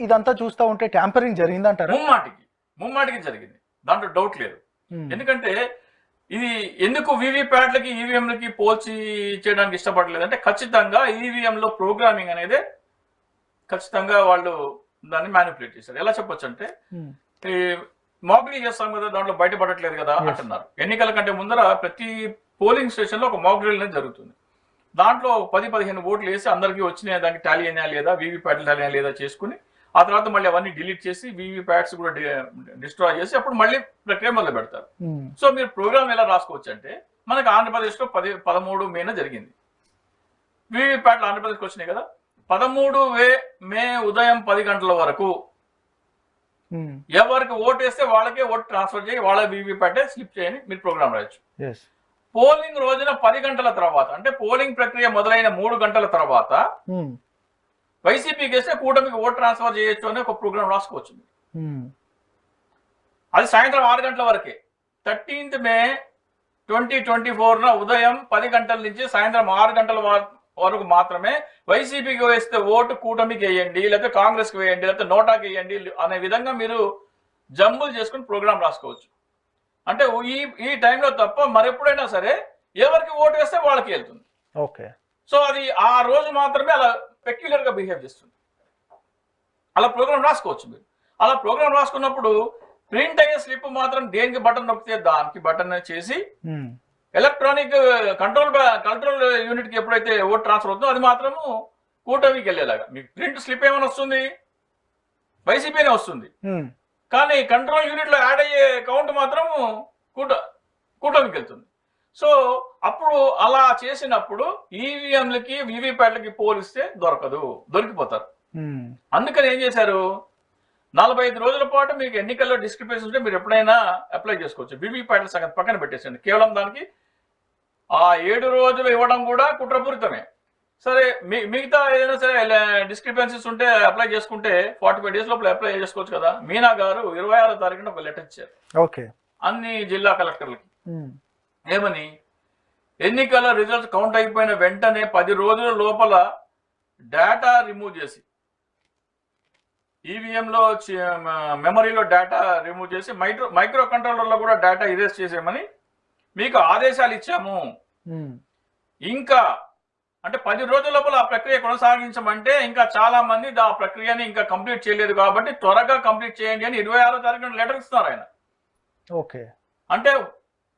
ఇదంతా చూస్తూ ఉంటే ట్యాంపరింగ్ జరిగిందంటారా? ముమ్మాటికి జరిగింది, దాంట్లో డౌట్ లేదు. ఎందుకంటే ఇది ఎందుకు వీవీప్యాట్లకి ఈవీఎంలకి పోల్చి చేయడానికి ఇష్టపడలేదు అంటే ఖచ్చితంగా ఈవీఎంలో ప్రోగ్రామింగ్ అనేది ఖచ్చితంగా వాళ్ళు దాన్ని మ్యానిపులేట్ చేశారు. ఎలా చెప్పొచ్చు అంటే ఈ మాక్ చేస్తాం కదా, దాంట్లో బయటపడట్లేదు కదా అంటున్నారు. ఎన్నికల కంటే ముందర ప్రతి పోలింగ్ స్టేషన్ లో ఒక మాక్ డ్రిల్ అనేది జరుగుతుంది. దాంట్లో 10-15 ఓట్లు వేసి అందరికీ వచ్చినాయి, దానికి టాలీ అయినా లేదా, వీవీప్యాట్లు టాలీ అయినా లేదా చేసుకుని ఆ తర్వాత మళ్ళీ అవన్నీ డిలీట్ చేసి వీవీప్యాట్స్ కూడా డిస్ట్రాయ్ చేసి అప్పుడు మళ్ళీ ప్రక్రియ మొదలు పెడతారు. సో మీరు ప్రోగ్రామ్ ఎలా రాసుకోవచ్చు అంటే మనకి ఆంధ్రప్రదేశ్ లో 13 మేన జరిగింది. వీవీప్యాట్లు ఆంధ్రప్రదేశ్కి వచ్చినాయి కదా, 13 మే ఉదయం 10 గంటల వరకు ఎవరికి ఓటు వేస్తే వాళ్ళకే ఓటు ట్రాన్స్ఫర్ చేయి, వాళ్ళ వీవీప్యాటే స్లిప్ చేయని మీరు ప్రోగ్రామ్ రాయొచ్చు. పోలింగ్ రోజున 10 గంటల తర్వాత అంటే పోలింగ్ ప్రక్రియ మొదలైన 3 గంటల తర్వాత వైసీపీకి వేస్తే కూటమికి ఓటు ట్రాన్స్ఫర్ చేయొచ్చు అని ఒక ప్రోగ్రామ్ రాసుకోవచ్చు. అది సాయంత్రం 6 గంటల వరకే. 13th మే 2024 ఉదయం 10 గంటల నుంచి సాయంత్రం 6 గంటల వరకు మాత్రమే వైసీపీకి వేస్తే ఓటు కూటమికి వేయండి, లేకపోతే కాంగ్రెస్కి వేయండి, లేకపోతే నోటాకి వేయండి అనే విధంగా మీరు జంబులు చేసుకుని ప్రోగ్రామ్ రాసుకోవచ్చు. అంటే ఈ టైంలో తప్ప మరెప్పుడైనా సరే ఎవరికి ఓటు వేస్తే వాళ్ళకి వెళ్తుంది. ఓకే. సో అది ఆ రోజు మాత్రమే అలా పెక్యులర్ గా బిహేవ్ చేస్తుంది. అలా ప్రోగ్రామ్ రాసుకోవచ్చు మీరు. అలా ప్రోగ్రామ్ రాసుకున్నప్పుడు ప్రింట్ అయ్యే స్లిప్ మాత్రం దేనికి బటన్ నొక్కితే దానికి బటన్ చేసి ఎలక్ట్రానిక్ కంట్రోల్ యూనిట్ కి ఎప్పుడైతే ఓట్ ట్రాన్స్ఫర్ అవుతుందో అది మాత్రము కూటమికి వెళ్ళేలాగా. మీకు ప్రింట్ స్లిప్ ఏమైనా వస్తుంది, వైసీపీనే వస్తుంది, కానీ కంట్రోల్ యూనిట్ లో యాడ్ అయ్యే కౌంట్ మాత్రం కూటమికి వెళ్తుంది. సో అప్పుడు అలా చేసినప్పుడు ఈవీఎంలకి వీవీప్యాట్లకి పోలిస్తే దొరికిపోతారు. అందుకని ఏం చేశారు, 45 రోజుల పాటు మీకు ఎన్నికల్లో డిస్క్రిపెన్సీ ఉంటే మీరు ఎప్పుడైనా అప్లై చేసుకోవచ్చు. వీవీప్యాట్ల సంగతి పక్కన పెట్టేసండి, కేవలం దానికి ఆ 7 రోజులు ఇవ్వడం కూడా కుట్రపూరితమే. సరే మిగతా ఏదైనా సరే డిస్క్రిపెన్సీస్ ఉంటే అప్లై చేసుకుంటే 45 days లోపల అప్లై చేసుకోవచ్చు కదా. మీనా గారు 26వ తారీఖున ఒక లెటర్ ఇచ్చారు అన్ని జిల్లా కలెక్టర్లకి. ఏమని, ఎన్నికల రిజల్ట్స్ కౌంట్ అయిపోయిన వెంటనే 10 రోజుల లోపల డేటా రిమూవ్ చేసి, ఈవీఎంలో మెమరీలో డేటా రిమూవ్ చేసి మైక్రో కంట్రోలర్లో కూడా డేటా ఇరేజ్ చేసేయమని మీకు ఆదేశాలు ఇచ్చాము. ఇంకా అంటే 10 రోజుల లోపల ఆ ప్రక్రియ కొనసాగించమంటే ఇంకా చాలా మంది ఆ ప్రక్రియని ఇంకా కంప్లీట్ చేయలేదు కాబట్టి త్వరగా కంప్లీట్ చేయండి అని 26వ తారీఖున లెటర్ ఇస్తున్నారు ఆయన. ఓకే. అంటే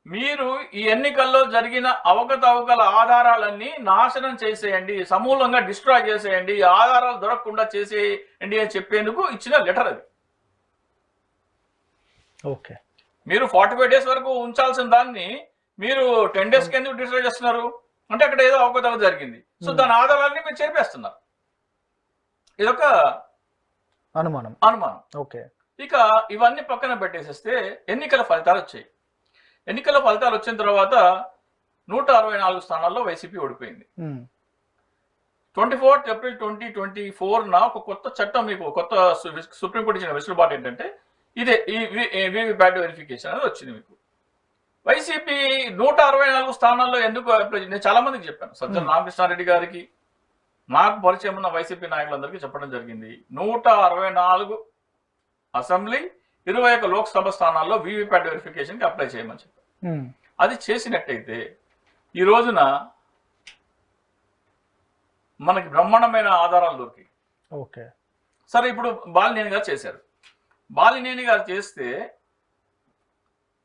మీరు ఈ ఎన్నికల్లో జరిగిన అవకతవకల ఆధారాలన్నీ నాశనం చేసేయండి, సమూలంగా డిస్ట్రాయ్ చేసేయండి, ఆధారాలు దొరకకుండా చేసేయండి అని చెప్పేందుకు ఇచ్చిన లెటర్ అది. ఓకే. మీరు 45 days వరకు ఉంచాల్సిన దాన్ని మీరు 10 days కి ఎందుకు డిస్ట్రాయ్ చేస్తున్నారు అంటే అక్కడ ఏదో అవకతవక జరిగింది. సో దాని ఆధారాలన్నీ మీరు చేర్పేస్తున్నారు. ఇదొక అనుమానం. ఓకే. ఇక ఇవన్నీ పక్కన పెట్టేసేస్తే ఎన్నికల ఫలితాలు వచ్చాయి. ఎన్నికల ఫలితాలు వచ్చిన తర్వాత 164 స్థానాల్లో వైసీపీ ఓడిపోయింది. 24 ఏప్రిల్ 2024 ఒక కొత్త చట్టం, మీకు కొత్త సుప్రీంకోర్టు ఇచ్చిన వెసులుబాటు ఏంటంటే ఇదే ఈ వీవీప్యాట్ వెరిఫికేషన్ అనేది వచ్చింది. మీకు వైసీపీ 164 స్థానాల్లో ఎందుకు, నేను చాలా మందికి చెప్పాను, సజ్జల రామకృష్ణారెడ్డి గారికి, నాకు పరిచయం ఉన్న వైసీపీ నాయకులందరికీ చెప్పడం జరిగింది. 164 అసెంబ్లీ, 21 లోక్సభ స్థానాల్లో వీవీప్యాట్ వెరిఫికేషన్ కి అప్లై చేయమని చెప్పారు. అది చేసినట్టయితే ఈ రోజున మనకి బ్రహ్మాండమైన ఆధారాలు దొరికాయి. ఓకే. సరే, ఇప్పుడు బాలినేని గారు చేశారు. బాలినేని గారు చేస్తే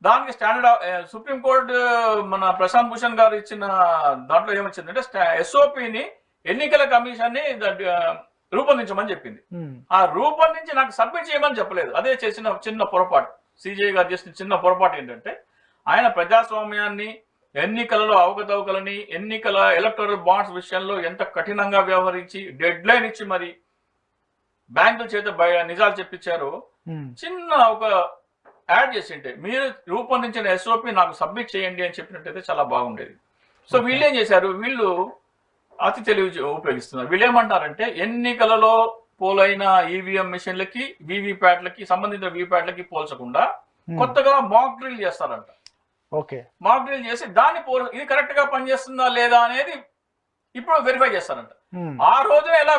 దానికి స్టాండర్డ్ సుప్రీంకోర్టు మన ప్రశాంత్ భూషణ్ గారు ఇచ్చిన దాంట్లో ఏమొచ్చిందంటే ఎస్ఓపిని ఎన్నికల కమిషన్ ని రూపొందించమని చెప్పింది. ఆ రూపొందించి నాకు సబ్మిట్ చేయమని చెప్పలేదు. అదే చేసిన చిన్న పొరపాటు, సిజే గారు చేసిన చిన్న పొరపాటు ఏంటంటే ఆయన ప్రజాస్వామ్యాన్ని, ఎన్నికలలో అవకతవకలని, ఎన్నికల ఎలక్టోరల్ బాండ్స్ విషయంలో ఎంత కఠినంగా వ్యవహరించి డెడ్ లైన్ ఇచ్చి మరి బ్యాంకుల చేత నిజాలు చెప్పించారో చిన్న ఒక యాడ్ చేసింటే మీరు రూపొందించిన ఎస్ఓపి నాకు సబ్మిట్ చేయండి అని చెప్పినట్టయితే చాలా బాగుండేది. సో వీళ్ళు ఏం చేశారు, వీళ్ళు అతి తెలివి ఉపయోగిస్తున్నారు. వీళ్ళు ఏమంటారంటే ఎన్నికలలో పోలైన ఈవీఎం మిషన్లకి, వీవీప్యాట్లకి, సంబంధిత వీవీప్యాట్లకి పోల్చకుండా కొత్తగా మాక్ డ్రిల్ చేస్తారంట. ఓకే. మాక్ డ్రిల్ చేసి దాన్ని ఇది కరెక్ట్ గా పనిచేస్తుందా లేదా అనేది ఇప్పుడు వెరిఫై చేస్తారంట. ఆ రోజున ఎలా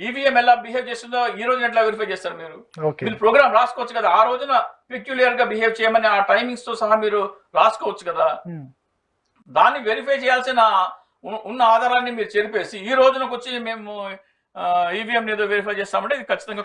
ఈవీఎం ఎలా బిహేవ్ చేస్తుందో ఈ రోజున ఎట్లా వెరిఫై చేస్తారు మీరు? ఓకే. మీరు ప్రోగ్రామ్ రాసుకోవచ్చు కదా, ఆ రోజున పెక్యులియర్ గా బిహేవ్ చేయమని ఆ టైమింగ్స్ తో సహా మీరు రాసుకోవచ్చు కదా. దాన్ని వెరిఫై చేయాల్సిన ఉన్న ఆధారాన్ని మీరు చెరిపేసి ఈ రోజునకు వచ్చి మేము ఈవీఎం ఏదో వెరిఫై చేస్తామంటే ఇది ఖచ్చితంగా